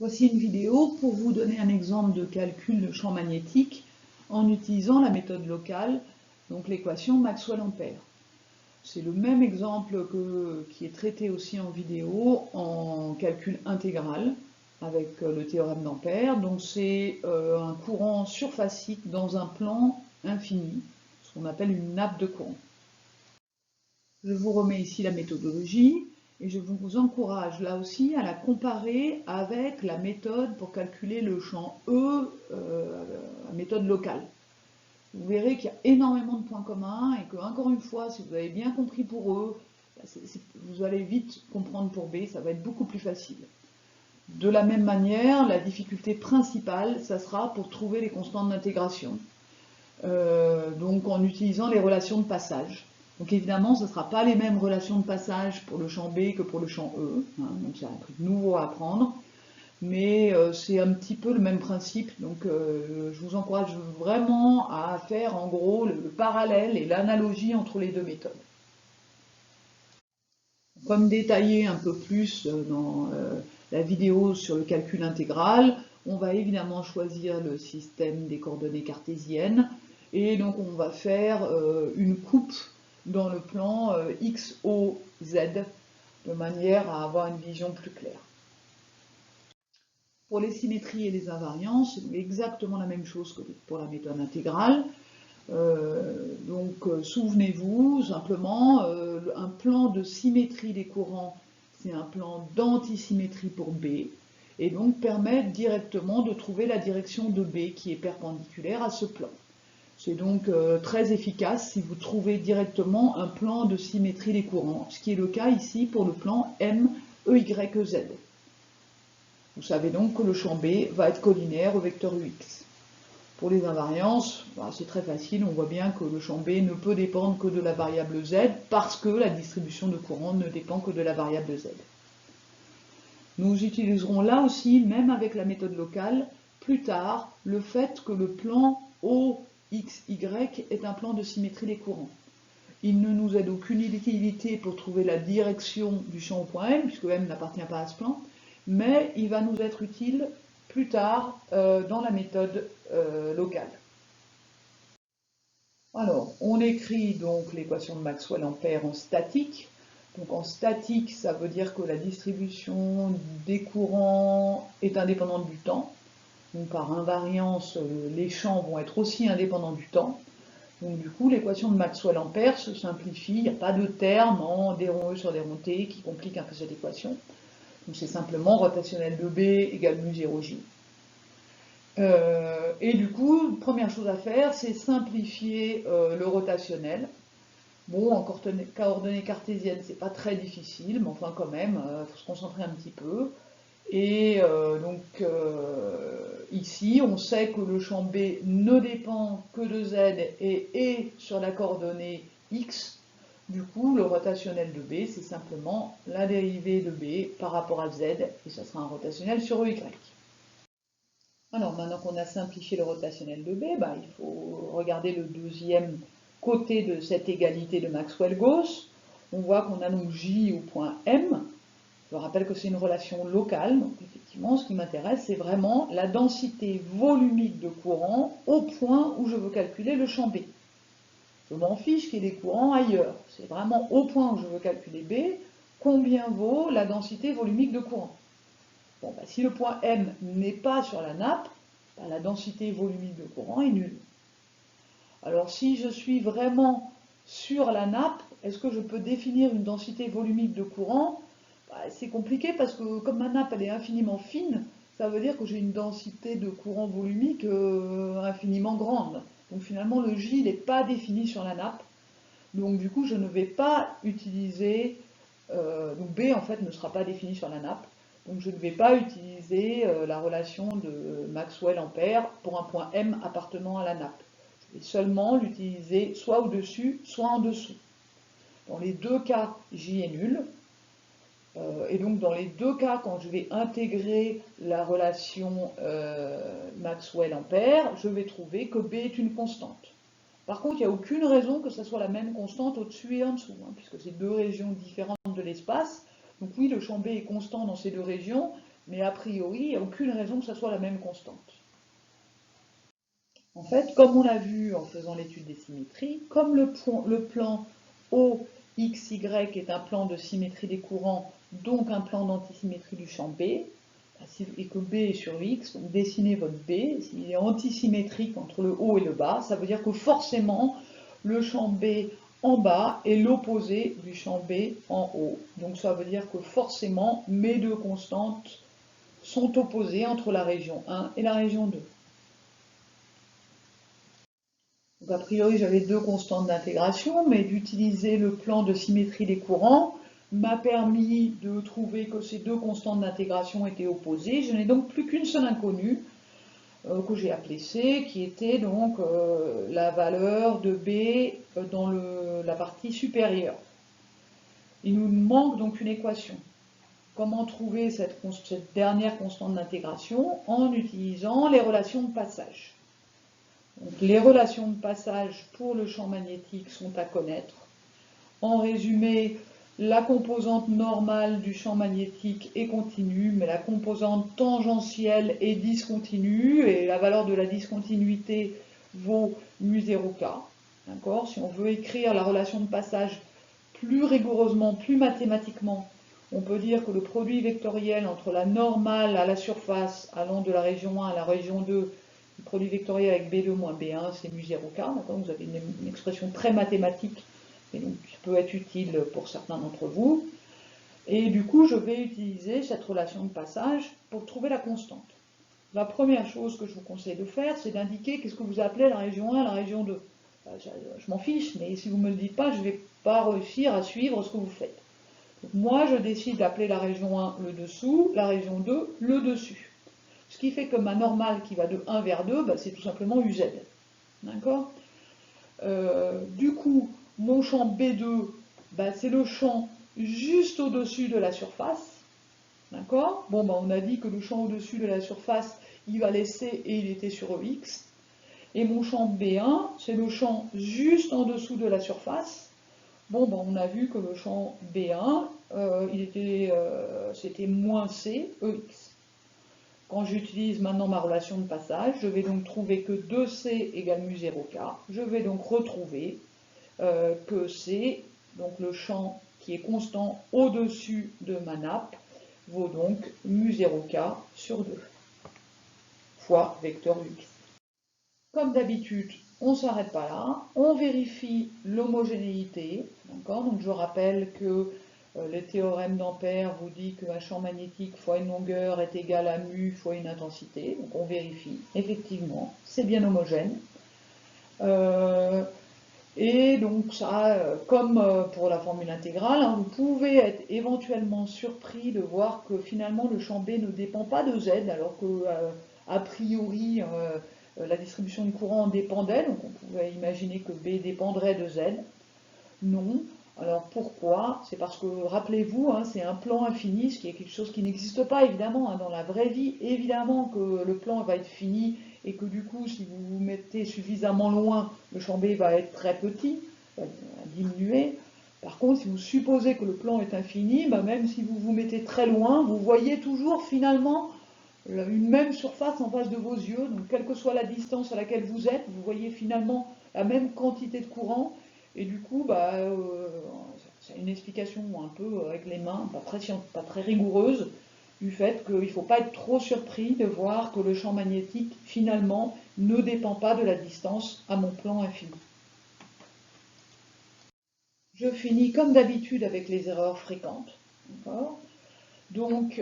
Voici une vidéo pour vous donner un exemple de calcul de champ magnétique en utilisant la méthode locale, donc l'équation Maxwell-Ampère. C'est le même exemple qui est traité aussi en vidéo en calcul intégral avec le théorème d'Ampère. Donc c'est un courant surfacique dans un plan infini, ce qu'on appelle une nappe de courant. Je vous remets ici la méthodologie et je vous encourage là aussi à la comparer avec la méthode pour calculer le champ E, la méthode locale. Vous verrez qu'il y a énormément de points communs et que, encore une fois, si vous avez bien compris pour eux, vous allez vite comprendre pour B, ça va être beaucoup plus facile. De la même manière, la difficulté principale, ça sera pour trouver les constantes d'intégration, donc en utilisant les relations de passage. Donc évidemment, ce ne sera pas les mêmes relations de passage pour le champ B que pour le champ E, hein, donc c'est un truc nouveau à apprendre, mais c'est un petit peu le même principe, donc je vous encourage vraiment à faire en gros le parallèle et l'analogie entre les deux méthodes. Comme détaillé un peu plus dans la vidéo sur le calcul intégral, on va évidemment choisir le système des coordonnées cartésiennes, et donc on va faire une coupe dans le plan X, O, Z, de manière à avoir une vision plus claire. Pour les symétries et les invariances, c'est exactement la même chose que pour la méthode intégrale. Souvenez-vous, simplement, un plan de symétrie des courants, c'est un plan d'antisymétrie pour B, et donc permet directement de trouver la direction de B qui est perpendiculaire à ce plan. C'est donc très efficace si vous trouvez directement un plan de symétrie des courants, ce qui est le cas ici pour le plan MEYZ. Vous savez donc que le champ B va être collinéaire au vecteur UX. Pour les invariances, c'est très facile, on voit bien que le champ B ne peut dépendre que de la variable Z parce que la distribution de courant ne dépend que de la variable Z. Nous utiliserons là aussi, même avec la méthode locale, plus tard, le fait que le plan OXY est un plan de symétrie des courants. Il ne nous a d'aucune utilité pour trouver la direction du champ au point M, puisque M n'appartient pas à ce plan, mais il va nous être utile plus tard dans la méthode locale. Alors, on écrit donc l'équation de Maxwell-Ampère en statique. Donc en statique, ça veut dire que la distribution des courants est indépendante du temps. Donc par invariance, les champs vont être aussi indépendants du temps. Donc du coup, l'équation de Maxwell-Ampère se simplifie, il n'y a pas de terme en d rond E sur d rond T qui complique un peu cette équation. Donc c'est simplement rotationnel de B égale mu 0J. Et du coup, première chose à faire, c'est simplifier le rotationnel. Bon, en coordonnées cartésiennes, c'est pas très difficile, mais enfin quand même, il faut se concentrer un petit peu. Et ici, on sait que le champ B ne dépend que de Z et est sur la coordonnée X. Du coup, le rotationnel de B, c'est simplement la dérivée de B par rapport à Z, et ça sera un rotationnel sur EY. Alors, maintenant qu'on a simplifié le rotationnel de B, il faut regarder le deuxième côté de cette égalité de Maxwell-Gauss. On voit qu'on a donc J au point M. Je rappelle que c'est une relation locale, donc effectivement, ce qui m'intéresse, c'est vraiment la densité volumique de courant au point où je veux calculer le champ B. Je m'en fiche qu'il y ait des courants ailleurs. C'est vraiment au point où je veux calculer B, combien vaut la densité volumique de courant. Bon, si le point M n'est pas sur la nappe, la densité volumique de courant est nulle. Alors si je suis vraiment sur la nappe, est-ce que je peux définir une densité volumique de courant? C'est compliqué parce que comme ma nappe elle est infiniment fine, ça veut dire que j'ai une densité de courant volumique infiniment grande. Donc finalement le J n'est pas défini sur la nappe. Donc du coup je ne vais pas utiliser, donc B en fait ne sera pas défini sur la nappe. Donc je ne vais pas utiliser la relation de Maxwell-Ampère pour un point M appartenant à la nappe. Je vais seulement l'utiliser soit au-dessus, soit en dessous. Dans les deux cas, J est nul. Et donc dans les deux cas, quand je vais intégrer la relation Maxwell-Ampère, je vais trouver que B est une constante. Par contre, il n'y a aucune raison que ce soit la même constante au-dessus et en dessous, puisque c'est deux régions différentes de l'espace. Donc oui, le champ B est constant dans ces deux régions, Mais a priori, il n'y a aucune raison que ça soit la même constante. En fait, comme on l'a vu en faisant l'étude des symétries, comme le plan OXY est un plan de symétrie des courants, donc un plan d'antisymétrie du champ B, et que B est sur X, donc dessinez votre B, s'il est antisymétrique entre le haut et le bas, ça veut dire que forcément, le champ B en bas est l'opposé du champ B en haut. Donc ça veut dire que forcément, mes deux constantes sont opposées entre la région 1 et la région 2. Donc a priori, j'avais deux constantes d'intégration, mais d'utiliser le plan de symétrie des courants m'a permis de trouver que ces deux constantes d'intégration étaient opposées. Je n'ai donc plus qu'une seule inconnue, que j'ai appelée C, qui était donc la valeur de B dans la partie supérieure. Il nous manque donc une équation. Comment trouver cette dernière constante d'intégration? En utilisant les relations de passage. Donc, les relations de passage pour le champ magnétique sont à connaître. En résumé, la composante normale du champ magnétique est continue, mais la composante tangentielle est discontinue, et la valeur de la discontinuité vaut mu0k. D'accord? Si on veut écrire la relation de passage plus rigoureusement, plus mathématiquement, on peut dire que le produit vectoriel entre la normale à la surface allant de la région 1 à la région 2, le produit vectoriel avec B2 moins B1, c'est mu0k. Vous avez une expression très mathématique, et donc qui peut être utile pour certains d'entre vous. Et du coup, je vais utiliser cette relation de passage pour trouver la constante. La première chose que je vous conseille de faire, c'est d'indiquer qu'est-ce que vous appelez la région 1 et la région 2. Je m'en fiche, mais si vous ne me le dites pas, je ne vais pas réussir à suivre ce que vous faites. Donc moi, je décide d'appeler la région 1 le dessous, la région 2 le dessus. Ce qui fait que ma normale qui va de 1 vers 2, c'est tout simplement UZ. D'accord? Du coup, mon champ B2, c'est le champ juste au-dessus de la surface. D'accord? Bon, on a dit que le champ au-dessus de la surface, il valait C et il était sur EX. Et mon champ B1, c'est le champ juste en dessous de la surface. Bon, on a vu que le champ B1, c'était moins C, EX. Quand j'utilise maintenant ma relation de passage, je vais donc trouver que 2C égale mu0k. Je vais donc retrouver que C, donc le champ qui est constant au-dessus de ma nappe, vaut donc mu0k sur 2 fois vecteur X. Comme d'habitude, on ne s'arrête pas là, on vérifie l'homogénéité. Donc je rappelle que le théorème d'Ampère vous dit qu'un champ magnétique fois une longueur est égal à mu fois une intensité. Donc on vérifie, effectivement, c'est bien homogène. Et donc ça, comme pour la formule intégrale, vous pouvez être éventuellement surpris de voir que finalement le champ B ne dépend pas de Z, alors que a priori la distribution du courant en dépendait, donc on pouvait imaginer que B dépendrait de Z. Non. Alors pourquoi? C'est parce que, rappelez-vous, c'est un plan infini, ce qui est quelque chose qui n'existe pas évidemment. Dans la vraie vie, évidemment que le plan va être fini et que du coup, si vous vous mettez suffisamment loin, le champ B va être très petit, va diminuer. Par contre, si vous supposez que le plan est infini, même si vous vous mettez très loin, vous voyez toujours finalement une même surface en face de vos yeux. Donc quelle que soit la distance à laquelle vous êtes, vous voyez finalement la même quantité de courant. Et du coup, c'est une explication un peu avec les mains, pas très rigoureuse, du fait qu'il ne faut pas être trop surpris de voir que le champ magnétique, finalement, ne dépend pas de la distance à mon plan infini. Je finis comme d'habitude avec les erreurs fréquentes. Donc,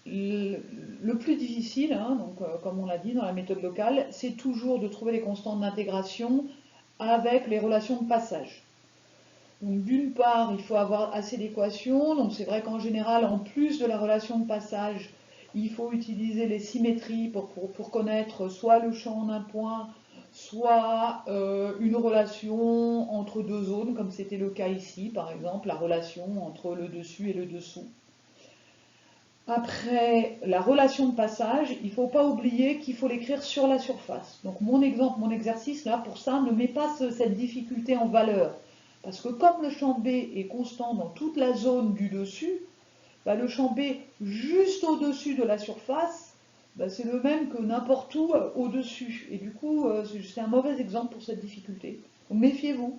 le plus difficile, comme on l'a dit dans la méthode locale, c'est toujours de trouver les constantes d'intégration avec les relations de passage. Donc d'une part, il faut avoir assez d'équations, donc c'est vrai qu'en général, en plus de la relation de passage, il faut utiliser les symétries pour connaître soit le champ d'un point, soit une relation entre deux zones, comme c'était le cas ici, par exemple, la relation entre le dessus et le dessous. Après, la relation de passage, il ne faut pas oublier qu'il faut l'écrire sur la surface. Donc mon exemple, mon exercice, là, pour ça, ne met pas cette difficulté en valeur. Parce que comme le champ B est constant dans toute la zone du dessus, bah, le champ B juste au-dessus de la surface, bah, c'est le même que n'importe où au-dessus. Et du coup, c'est un mauvais exemple pour cette difficulté. Donc méfiez-vous.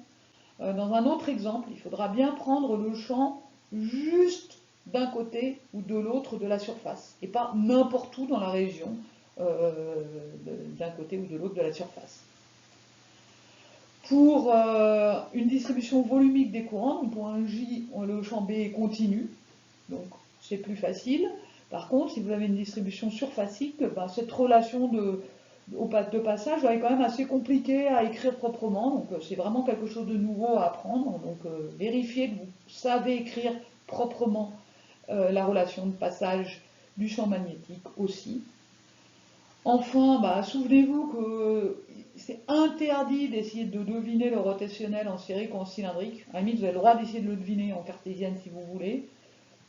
Dans un autre exemple, il faudra bien prendre le champ juste d'un côté ou de l'autre de la surface, et pas n'importe où dans la région d'un côté ou de l'autre de la surface. Pour une distribution volumique des courants, donc pour un J, le champ B est continu, donc c'est plus facile. Par contre, si vous avez une distribution surfacique, ben, cette relation de passage est quand même assez compliquée à écrire proprement, donc c'est vraiment quelque chose de nouveau à apprendre. Donc vérifiez que vous savez écrire proprement la relation de passage du champ magnétique aussi. Enfin, bah, souvenez-vous que c'est interdit d'essayer de deviner le rotationnel en sphérique ou en cylindrique. À la limite, vous avez le droit d'essayer de le deviner en cartésienne si vous voulez,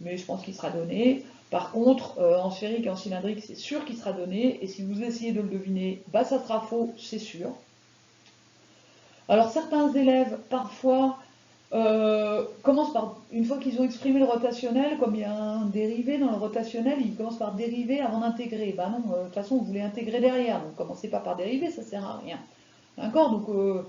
mais je pense qu'il sera donné. Par contre, en sphérique et en cylindrique, c'est sûr qu'il sera donné, et si vous essayez de le deviner, bah, ça sera faux, c'est sûr. Alors certains élèves, parfois, commencent par, une fois qu'ils ont exprimé le rotationnel, comme il y a un dérivé dans le rotationnel, ils commencent par dériver avant d'intégrer. Ben non, de toute façon, vous voulez intégrer derrière, donc commencez pas par dériver, ça sert à rien. D'accord? Donc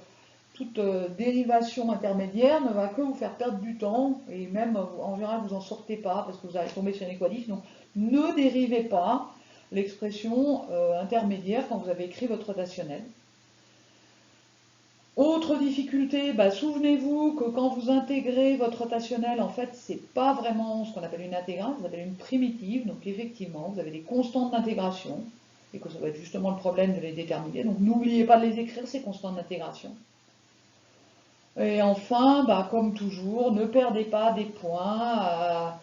toute dérivation intermédiaire ne va que vous faire perdre du temps, et même en général vous n'en sortez pas parce que vous allez tomber sur une équatif. Donc ne dérivez pas l'expression intermédiaire quand vous avez écrit votre rotationnel. Autre difficulté, bah, souvenez-vous que quand vous intégrez votre rotationnel, en fait, c'est pas vraiment ce qu'on appelle une intégrale, ça s'appelle une primitive. Donc effectivement, vous avez des constantes d'intégration, et que ça va être justement le problème de les déterminer. Donc n'oubliez pas de les écrire, ces constantes d'intégration. Et enfin, bah, comme toujours, ne perdez pas des points à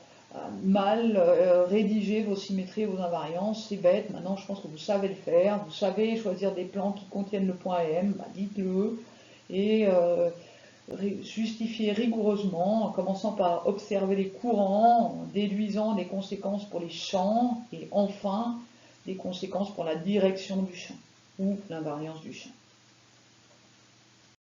mal rédiger vos symétries et vos invariances. C'est bête, maintenant je pense que vous savez le faire. Vous savez choisir des plans qui contiennent le point M, bah, dites-le. Et justifier rigoureusement en commençant par observer les courants, en déduisant des conséquences pour les champs, et enfin des conséquences pour la direction du champ ou l'invariance du champ.